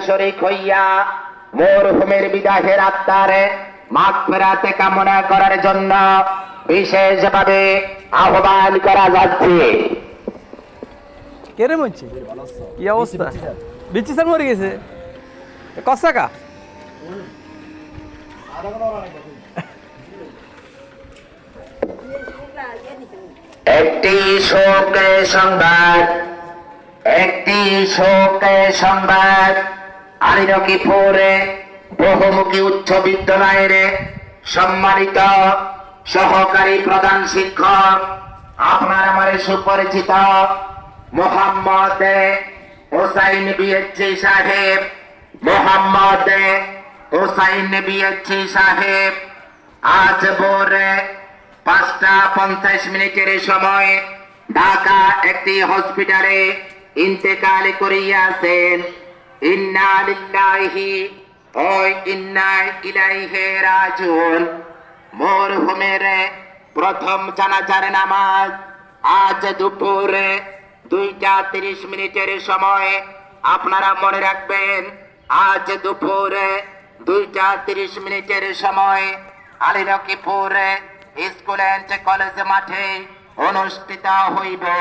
শরীক হইয়া মরহুমের বিদাহের আত্মারে মাগফিরাতে কামনা করার জন্য বিশেষভাবে আহ্বান করা যাচ্ছে। কেরে মরছে কি অবস্থা? বিচি স্যার মরে গেছে কসাকা একটি শোকের সংবাদ, একটি শোকের সংবাদ। আলীরকিপুরে বহুমুখী উচ্চ বিদ্যালয়ের সম্মানিত সহকারী প্রধান শিক্ষক, আপনার আমার সুপরিচিত মোহাম্মদ হোসাইন বিএসসি সাহেব, মোহাম্মদ হোসাইন বিএসসি সাহেব আজ ভোরে 5:50 সময় ঢাকা একটি হসপিটালে ইন্তেকাল করিয়াছেন। ইন্না লিল্লাহি ওয়া ইন্না ইলাইহি রাজিউন। মরহুমের প্রথম জানাজার নামাজ আজ দুপুরে 2:30 সময়, আপনারা মনে রাখবেন, আজ দুপুরে 2:30 সময় আলীরকিপুরে স্কুল অ্যান্ড কলেজ মাঠে অনুষ্ঠিত হইবে।